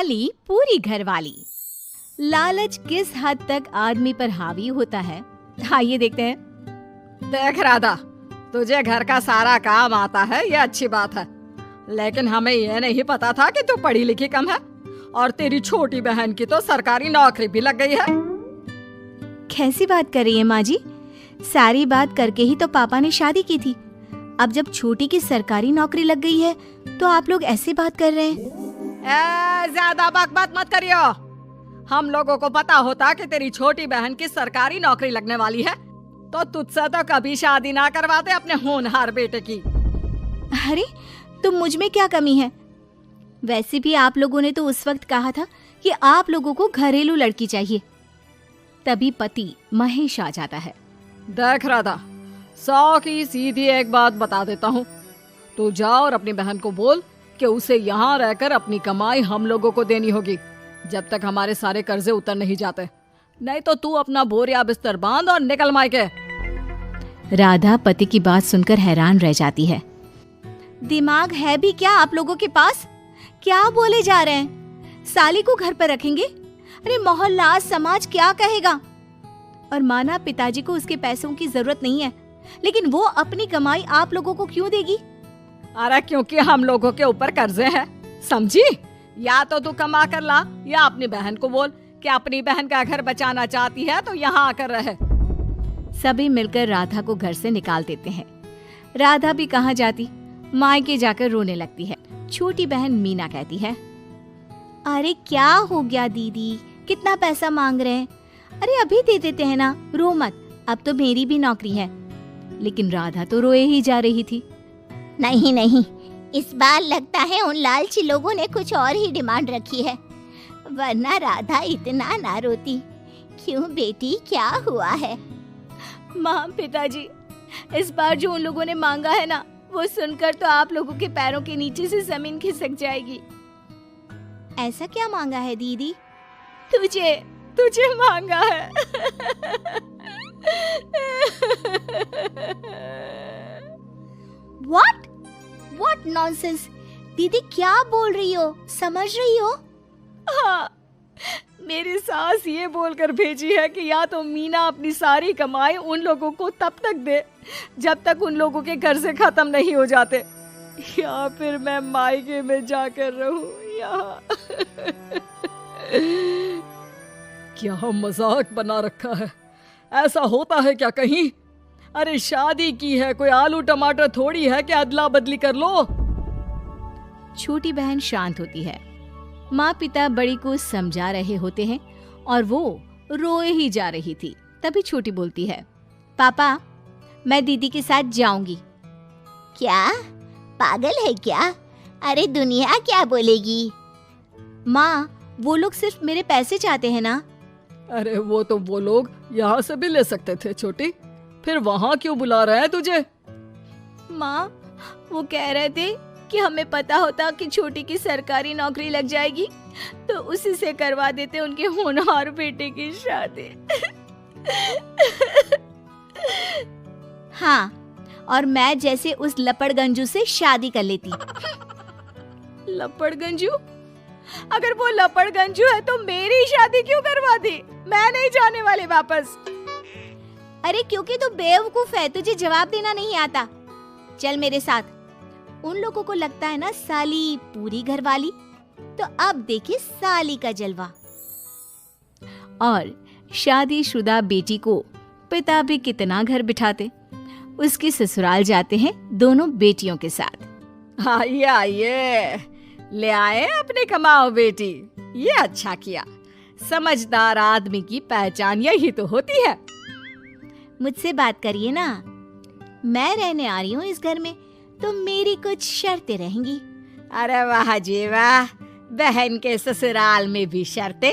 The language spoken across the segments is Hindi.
साली पूरी घरवाली। लालच किस हद तक आदमी पर हावी होता है, आइए देखते हैं। देख राधा, तुझे घर का सारा काम आता है, ये अच्छी बात है, लेकिन हमें ये नहीं पता था कि तू पढ़ी लिखी कम है और तेरी छोटी बहन की तो सरकारी नौकरी भी लग गई है। कैसी बात कर रही है माँ जी? सारी बात करके ही तो पापा ने शादी की थी। अब जब छोटी की सरकारी नौकरी लग गई है तो आप लोग ऐसी बात कर रहे हैं। ज्यादा बकबक मत करियो। हम लोगों को पता होता कि तेरी छोटी बहन की सरकारी नौकरी लगने वाली है तो तुझसे तो कभी शादी ना करवाते अपने होनहार बेटे की। अरे तो मुझ में क्या कमी है? वैसे भी आप लोगों ने तो उस वक्त कहा था कि आप लोगों को घरेलू लड़की चाहिए। तभी पति महेश आ जाता है। देख राधा, 100 की सीधी एक बात बता देता हूँ, तू जा और अपनी बहन को बोल कि उसे यहाँ रहकर अपनी कमाई हम लोगों को देनी होगी जब तक हमारे सारे कर्जे उतर नहीं जाते, नहीं तो तू अपना बोरिया बिस्तर बांध और निकल मायके। राधा पति की बात सुनकर हैरान रह जाती है। दिमाग है भी क्या आप लोगों के पास? क्या बोले जा रहे हैं? साली को घर पर रखेंगे? अरे मोहल्ला समाज क्या कहेगा? और माना पिताजी को उसके पैसों की जरूरत नहीं है, लेकिन वो अपनी कमाई आप लोगों को क्यों देगी? अरे क्योंकि हम लोगों के ऊपर कर्जे हैं, समझी? या तो तू कमा कर ला या अपनी बहन को बोल कि अपनी बहन का घर बचाना चाहती है तो यहाँ आकर रहे। सभी मिलकर राधा को घर से निकाल देते हैं। राधा भी कहाँ जाती, मायके जाकर रोने लगती है। छोटी बहन मीना कहती है, अरे क्या हो गया दीदी, कितना पैसा मांग रहे हैं? अरे अभी दे देते हैं ना, रो मत, अब तो मेरी भी नौकरी है। लेकिन राधा तो रोए ही जा रही थी। नहीं नहीं, इस बार लगता है उन लालची लोगों ने कुछ और ही डिमांड रखी है, वरना राधा इतना ना रोती। क्यों बेटी, क्या हुआ है? माँ पिताजी, इस बार जो उन लोगों ने मांगा है ना, वो सुनकर तो आप लोगों के पैरों के नीचे से जमीन खिसक जाएगी। ऐसा क्या मांगा है दीदी? तुझे मांगा है। What nonsense? दीदी क्या बोल रही हो, समझ रही हो? हाँ, मेरी सास ये बोलकर भेजी है कि या तो मीना अपनी सारी कमाई उन लोगों को तब तक दे जब तक उन लोगों के कर्जे खत्म नहीं हो जाते, या फिर मैं मायके में जाकर रहूं यहाँ। क्या मजाक बना रखा है, ऐसा होता है क्या कहीं? अरे शादी की है, कोई आलू टमाटर थोड़ी है कि अदला बदली कर लो। छोटी बहन शांत होती है। माँ पिता बड़ी को समझा रहे होते हैं और वो रोए ही जा रही थी। तभी छोटी बोलती है, पापा मैं दीदी के साथ जाऊंगी। क्या पागल है क्या? अरे दुनिया क्या बोलेगी? माँ वो लोग सिर्फ मेरे पैसे चाहते हैं ना। अरे वो तो वो लोग यहाँ से भी ले सकते थे छोटी, फिर वहाँ क्यों बुला रहे हैं तुझे? माँ वो कह रहे थे कि हमें पता होता कि छोटी की सरकारी नौकरी लग जाएगी तो उसी से करवा देते उनके होनहार बेटे की शादी। हाँ, और मैं जैसे उस लपड़गंजू से शादी कर लेती। लपड़गंजू? अगर वो लपड़गंजू है तो मेरी शादी क्यों करवा दी? मैं नहीं जाने वाली वापस। अरे क्योंकि तू बेवकूफ है, तुझे जवाब देना नहीं आता। चल मेरे साथ। उन लोगों को लगता है ना साली पूरी घरवाली, तो अब देखिए साली का जलवा। और शादीशुदा बेटी को पिता भी कितना घर बिठाते। उसके ससुराल जाते हैं दोनों बेटियों के साथ। आइए आइए, ले आए अपनी कमाओ बेटी, ये अच्छा किया। समझदार आदमी की पहचान यही तो होती है। मुझसे बात करिए ना, मैं रहने आ रही हूँ इस घर में, तो मेरी कुछ शर्तें रहेंगी। अरे वाह जी वाह, बहन के ससुराल में भी शर्तें?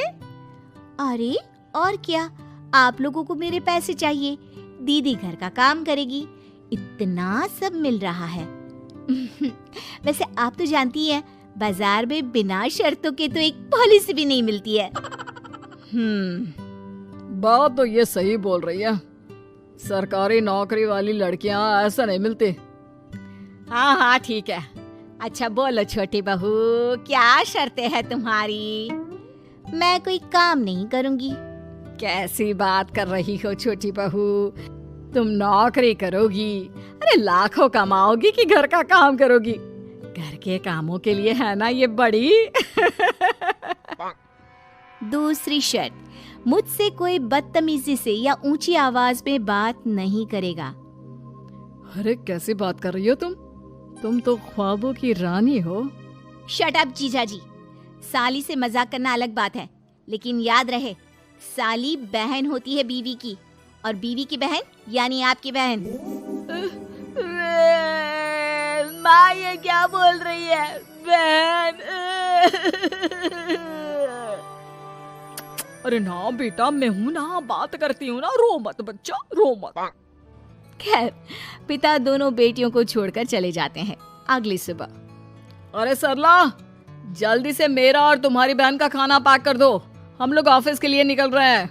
अरे और क्या, आप लोगों को मेरे पैसे चाहिए, दीदी घर का काम करेगी, इतना सब मिल रहा है। वैसे आप तो जानती हैं, बाजार में बिना शर्तों के तो एक पॉलिसी भी नहीं मिलती है। बात तो ये सही बोल रही है, सरकारी नौकरी वाली लड़कियां ऐसा नहीं मिलती। हाँ हाँ ठीक है, अच्छा बोलो छोटी बहू, क्या शर्तें हैं तुम्हारी? मैं कोई काम नहीं करूंगी। कैसी बात कर रही हो छोटी बहू, तुम नौकरी करोगी? अरे लाखों कमाओगी कि घर का काम करोगी? घर के कामों के लिए है ना ये बड़ी। दूसरी शर्त, मुझसे कोई बदतमीजी से या ऊंची आवाज में बात नहीं करेगा। अरे कैसी बात कर रही हो तुम तो ख्वाबों की रानी हो। शट अप जीजाजी, साली से मजाक करना अलग बात है, लेकिन याद रहे साली बहन होती है बीवी की, और बीवी की बहन यानी आपकी बहन। माँ ये क्या बोल रही है? बहन। अरे ना बेटा, मैं हूं ना, बात करती हूँ ना, रो मत बच्चा, रो मत। खैर, पिता दोनों बेटियों को छोड़कर चले जाते हैं। अगली सुबह, अरे सरला, जल्दी से मेरा और तुम्हारी बहन का खाना पैक कर दो, हम लोग ऑफिस के लिए निकल रहे हैं।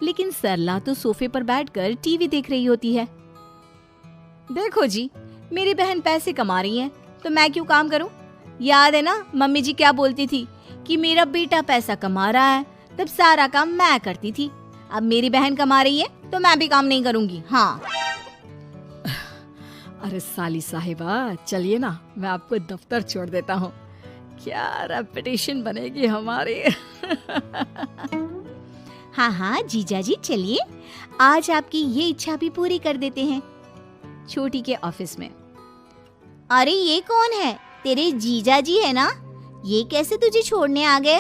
लेकिन सरला तो सोफे पर बैठकर टीवी देख रही होती है। देखो जी, मेरी बहन पैसे कमा रही है तो मैं क्यों काम करूं? याद है ना मम्मी जी क्या बोलती थी कि मेरा बेटा पैसा कमा रहा है, तब सारा काम मैं करती थी। अब मेरी बहन कमा रही है तो मैं भी काम नहीं करूंगी। हाँ। अरे साली साहिबा, चलिए ना, मैं आपको दफ्तर छोड़ देता हूँ। क्या रेपुटेशन बनेगी हमारी। हाँ हाँ जीजाजी चलिए, आज आपकी ये इच्छा भी पूरी कर देते हैं। छोटी के ऑफिस में, अरे ये कौन है? तेरे जीजाजी है ना? ये कैसे तुझे छोड़ने आ गए?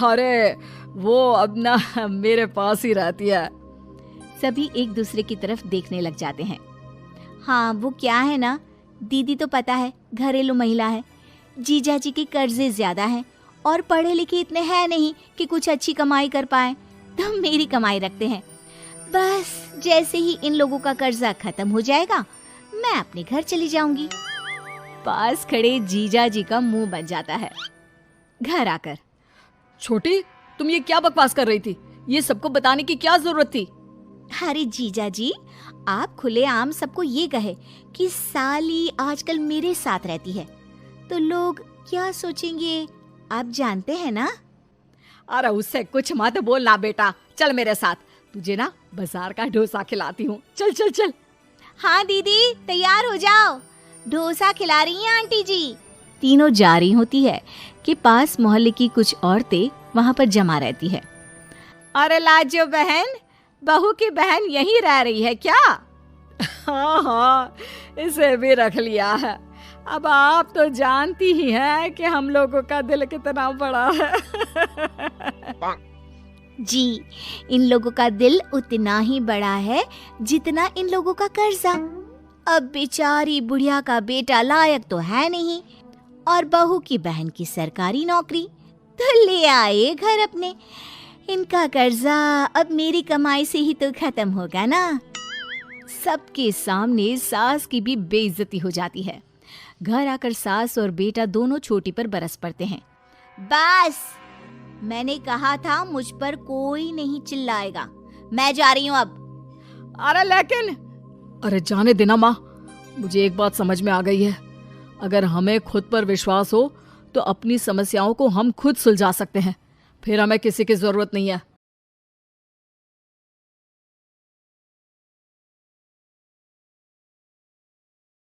अरे वो अब ना मेरे पास ही रहती है। सभी एक दूसरे की तरफ देखने लग जाते हैं। हाँ वो क्या है ना, दीदी तो पता है घरेलू महिला है, जीजाजी के कर्जे ज्यादा हैं और पढ़े लिखे इतने हैं नहीं कि कुछ अच्छी कमाई कर पाए, तो मेरी कमाई रखते हैं। बस जैसे ही इन लोगों का कर्जा खत्म हो जाएगा मैं अपने घर चली जाऊंगी। पास खड़े जीजाजी का मुंह बन जाता है। घर आकर, छोटी, तुम ये क्या बकवास कर रही थी? ये सबको बताने की क्या जरूरत थी? अरे जीजाजी, आप खुलेआम सबको ये कहे कि साली आजकल मेरे साथ रहती है तो लोग क्या सोचेंगे आप जानते हैं ना। अरे उससे कुछ मत बोलना बेटा, चल मेरे साथ, तुझे ना बाजार का डोसा खिलाती हूँ। चल चल चल। हाँ दीदी तैयार हो जाओ, डोसा खिला रही हैं आंटी जी। तीनों जा रही होती है कि पास मोहल्ले की कुछ औरतें वहाँ पर जमा रहती है। अरे लाजो बहन, बहू की बहन यहीं रह रही है क्या? हाँ हाँ, इसे भी रख लिया है। अब आप तो जानती ही हैं कि हम लोगों का दिल कितना बड़ा है। जी, इन लोगों का दिल उतना ही बड़ा है जितना इन लोगों का कर्जा। अब बेचारी बुढ़िया का बेटा लायक तो है नहीं और बहू की बहन की सरकारी नौकरी, तो ले आए घर अपने। इनका कर्जा अब मेरी कमाई से ही तो खत्म होगा ना। सबके सामने सास की भी बेइज्जती हो जाती है। घर आकर सास और बेटा दोनों छोटी पर बरस पड़ते हैं। बस, मैंने कहा था मुझ पर कोई नहीं चिल्लाएगा। मैं जा रही हूँ अब। अरे लेकिन, अरे जाने देना माँ, मुझे एक बात समझ में आ गई है। अगर हमें खुद पर विश्वास हो तो अपनी समस्याओं को हम खुद सुलझा सकते हैं, फिर हमें किसी की जरूरत नहीं है।